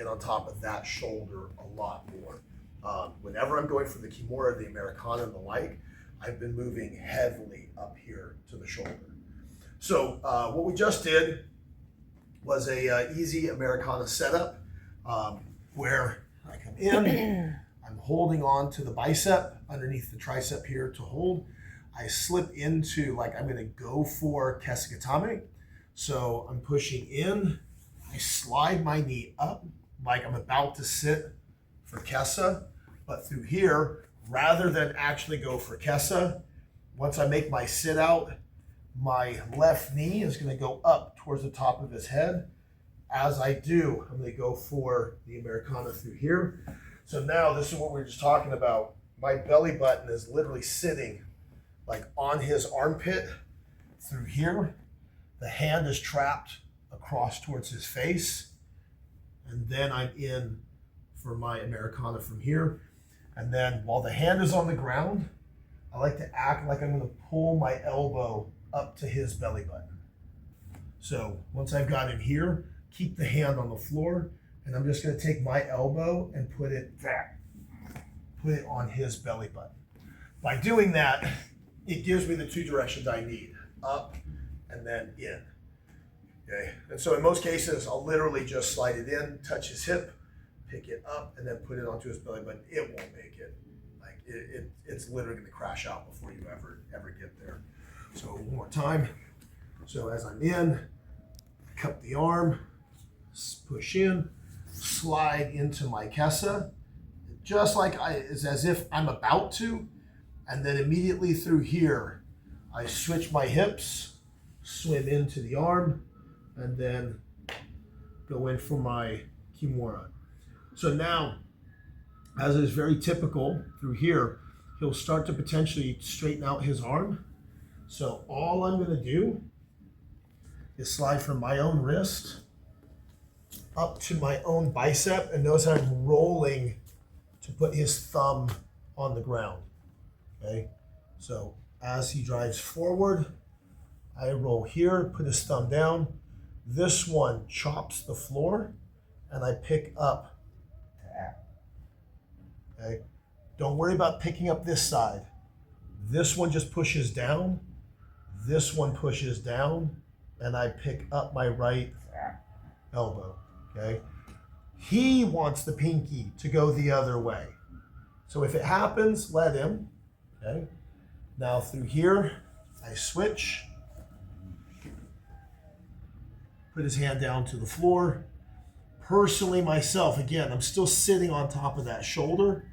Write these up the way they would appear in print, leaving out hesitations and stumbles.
get on top of that shoulder a lot more. Whenever I'm going for the kimura, the Americana, and the like, I've been moving heavily up here to the shoulder. So what we just did was a easy Americana setup where I come in, I'm holding on to the bicep underneath the tricep here to hold. I slip into, like I'm gonna go for kesagatame. So I'm pushing in, I slide my knee up like I'm about to sit for kesa, but through here, rather than actually go for kesa, once I make my sit out, my left knee is gonna go up towards the top of his head. As I do, I'm gonna go for the Americana through here. So now this is what we were just talking about. My belly button is literally sitting like on his armpit through here. The hand is trapped across towards his face. And then I'm in for my Americana from here. And then while the hand is on the ground, I like to act like I'm gonna pull my elbow up to his belly button. So once I've got him here, keep the hand on the floor, and I'm just gonna take my elbow and put it on his belly button. By doing that, it gives me the two directions I need, up and then in. Okay, and so in most cases, I'll literally just slide it in, touch his hip, pick it up, and then put it onto his belly button. It won't make it. Like it's literally gonna crash out before you ever get there. So one more time. So as I'm in, cup the arm, push in, slide into my kesa, just like it's as if I'm about to, and then immediately through here, I switch my hips, swim into the arm, and then go in for my kimura. So now, as is very typical through here, he'll start to potentially straighten out his arm. So all I'm gonna do is slide from my own wrist up to my own bicep, and notice I'm rolling to put his thumb on the ground, okay? So as he drives forward, I roll here, put his thumb down. This one chops the floor, and I pick up, okay? Don't worry about picking up this side. This one just pushes down, this one pushes down, and I pick up my right elbow, okay? He wants the pinky to go the other way. So if it happens, let him, okay? Now through here, I switch, put his hand down to the floor. Personally myself, again, I'm still sitting on top of that shoulder.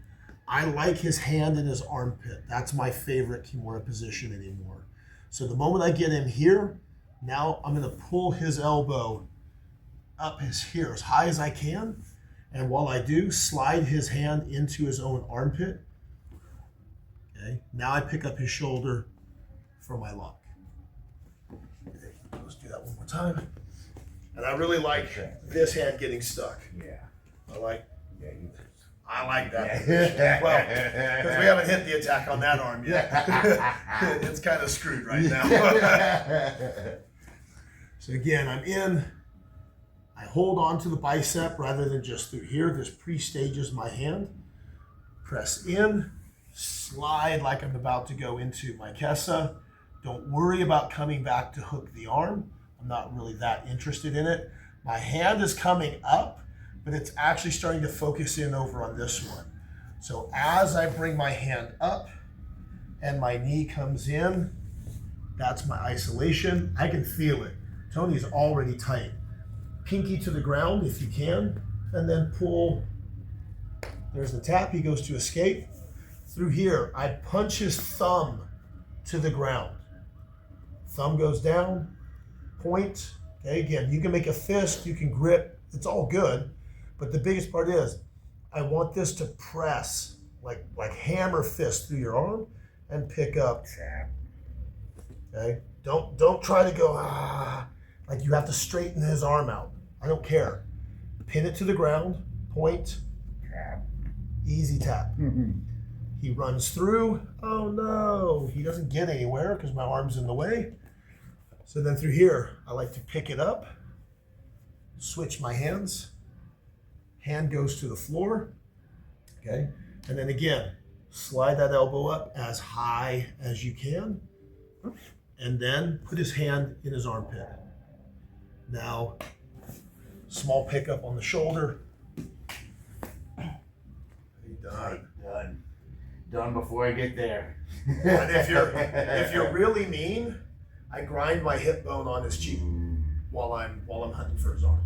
I like his hand in his armpit. That's my favorite kimura position anymore. So the moment I get him here, now I'm gonna pull his elbow up here as high as I can. And while I do, slide his hand into his own armpit. Okay, now I pick up his shoulder for my lock. Okay, let's do that one more time. And I really like this hand getting stuck. Yeah. I like that. Yeah. Well, because we haven't hit the attack on that arm yet. It's kind of screwed right now. So again, I'm in. I hold on to the bicep rather than just through here. This pre-stages my hand. Press in, slide like I'm about to go into my kesa. Don't worry about coming back to hook the arm. I'm not really that interested in it. My hand is coming up, but it's actually starting to focus in over on this one. So as I bring my hand up and my knee comes in, that's my isolation. I can feel it. Tony's already tight. Pinky to the ground if you can, and then pull. There's the tap, he goes to escape. Through here, I punch his thumb to the ground. Thumb goes down, point. Okay, again, you can make a fist, you can grip, it's all good. But the biggest part is, I want this to press, like hammer fist through your arm and pick up. Okay, don't try to go, like you have to straighten his arm out. I don't care. Pin it to the ground, point, easy tap. He runs through, oh no, he doesn't get anywhere because my arm's in the way. So then through here, I like to pick it up, switch my hands, hand goes to the floor, okay? And then again, slide that elbow up as high as you can, and then put his hand in his armpit. Now, small pickup on the shoulder. Done before I get there. And if you're really mean, I grind my hip bone on his cheek while I'm hunting for his arm.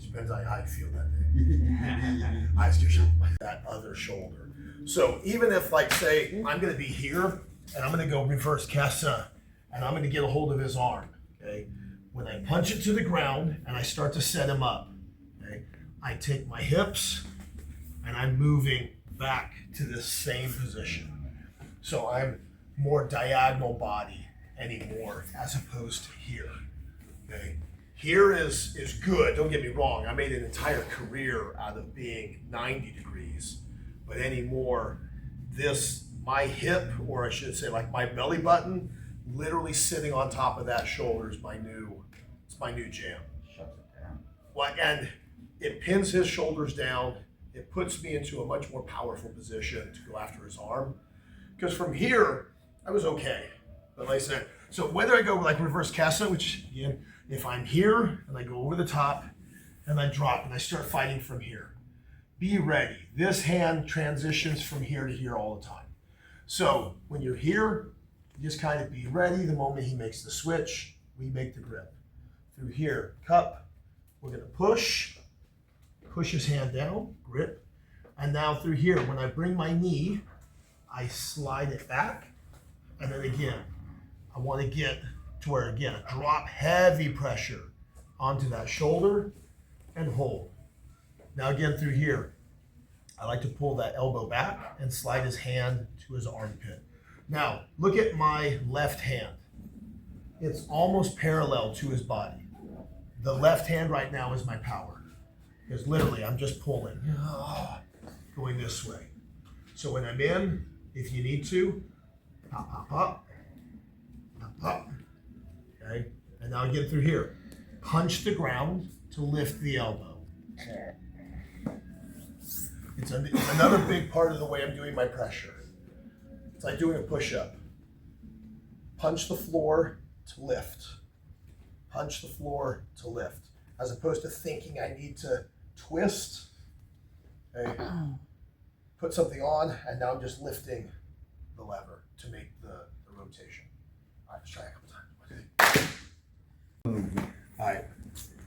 Depends on how I feel that day. I just that other shoulder. So even if, like, say I'm going to be here and I'm going to go reverse kesa and I'm going to get a hold of his arm. Okay, when I punch it to the ground and I start to set him up, okay, I take my hips and I'm moving back to this same position. So I'm more diagonal body anymore as opposed to here. Okay. Here is good, don't get me wrong. I made an entire career out of being 90 degrees, but anymore, my hip, or I should say like my belly button, literally sitting on top of that shoulder is my new jam. Shuts it down. Well, and it pins his shoulders down. It puts me into a much more powerful position to go after his arm. Because from here, I was okay. But like I said, so whether I go like reverse kesa, which again, if I'm here and I go over the top and I drop and I start fighting from here, be ready. This hand transitions from here to here all the time. So when you're here, you just kind of be ready. The moment he makes the switch, we make the grip. Through here, cup, we're gonna push his hand down, grip. And now through here, when I bring my knee, I slide it back. And then again, I want to get to where, again, I drop heavy pressure onto that shoulder and hold. Now again, through here, I like to pull that elbow back and slide his hand to his armpit. Now, look at my left hand. It's almost parallel to his body. The left hand right now is my power. Because literally, I'm just pulling, going this way. So when I'm in, if you need to, pop, pop, pop, pop, pop. Okay? And now again through here. Punch the ground to lift the elbow. It's another big part of the way I'm doing my pressure. It's like doing a push-up. Punch the floor to lift. Punch the floor to lift. As opposed to thinking I need to twist, okay, put something on, and now I'm just lifting the lever to make the rotation. All right, let's try a couple times. Okay. All right,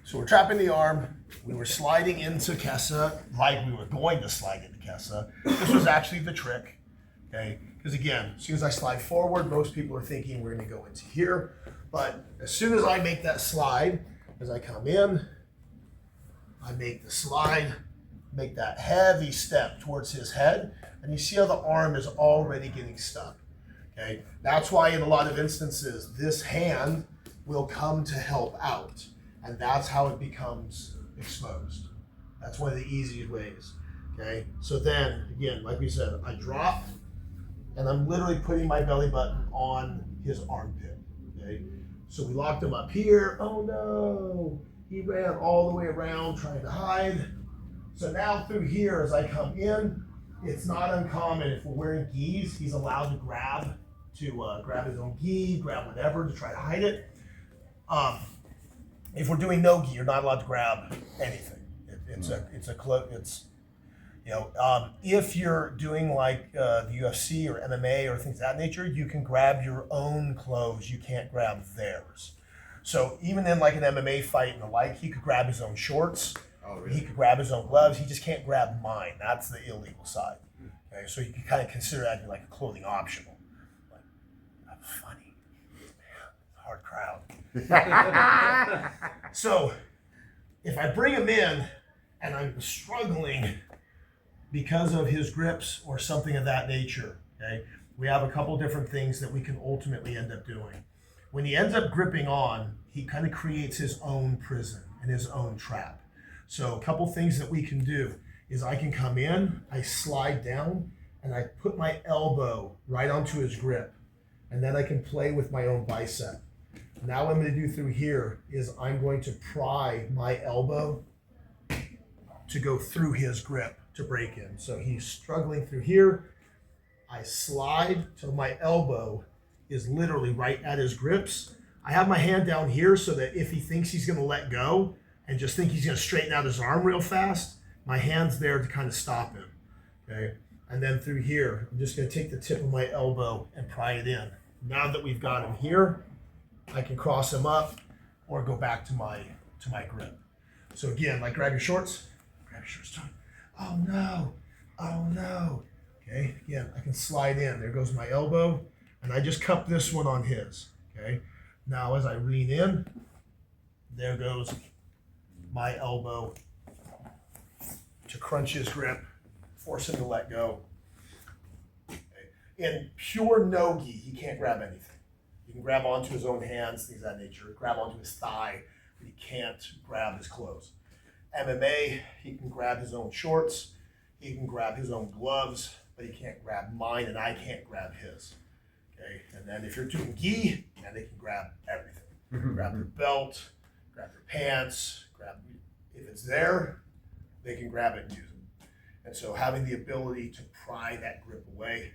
so we're trapping the arm. We were sliding into kesa like we were going to slide into kesa. This was actually the trick, okay? Because again, as soon as I slide forward, most people are thinking we're gonna go into here. But as soon as I make that slide, as I come in, I make the slide, make that heavy step towards his head, and you see how the arm is already getting stuck, okay? That's why in a lot of instances, this hand will come to help out, and that's how it becomes exposed. That's one of the easiest ways, okay? So then, again, like we said, I drop, and I'm literally putting my belly button on his armpit, okay? So we locked him up here. Oh no! He ran all the way around trying to hide. So now through here, as I come in, it's not uncommon if we're wearing gis, he's allowed to grab his own gi, grab whatever to try to hide it. If we're doing no gi, you're not allowed to grab anything. If you're doing like the UFC or MMA or things of that nature, you can grab your own clothes. You can't grab theirs. So even in like an MMA fight and the like, he could grab his own shorts. Oh, really? He could grab his own gloves. He just can't grab mine. That's the illegal side. Okay, so you can kind of consider that to be like a clothing optional. Like, that's funny. Man, hard crowd. So if I bring him in and I'm struggling because of his grips or something of that nature, okay, we have a couple different things that we can ultimately end up doing. When he ends up gripping on, he kind of creates his own prison and his own trap. So a couple things that we can do is I can come in, I slide down, and I put my elbow right onto his grip. And then I can play with my own bicep. Now what I'm going to do through here is I'm going to pry my elbow to go through his grip to break in. So he's struggling through here. I slide till my elbow is literally right at his grips. I have my hand down here so that if he thinks he's going to let go and just think he's going to straighten out his arm real fast, my hand's there to kind of stop him. Okay. And then through here, I'm just going to take the tip of my elbow and pry it in. Now that we've got him here, I can cross him up or go back to my grip. So again, like grab your shorts, Tom. Oh no, oh no. Okay, again, I can slide in. There goes my elbow, and I just cup this one on his. Okay, now as I lean in, there goes my elbow to crunch his grip, force him to let go. Okay. In pure no-gi, he can't grab anything. He can grab onto his own hands, things of that nature, grab onto his thigh, but he can't grab his clothes. MMA, he can grab his own shorts, he can grab his own gloves, but he can't grab mine and I can't grab his. Okay, and then if you're doing gi, then they can grab everything. Grab their belt, grab their pants, if it's there, they can grab it and use it. And so having the ability to pry that grip away,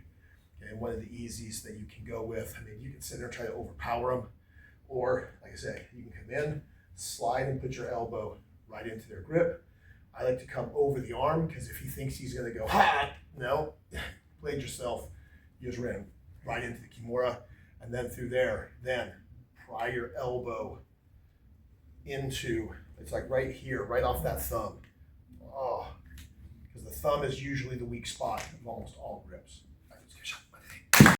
okay, one of the easiest that you can go with, I mean, you can sit there and try to overpower them, or like I say, you can come in, slide and put your elbow right into their grip. I like to come over the arm because if he thinks he's going to go, ha, no, played yourself. You just ran right into the kimura, and then through there, then pry your elbow into, it's like right here, right off that thumb. Oh, because the thumb is usually the weak spot of almost all grips.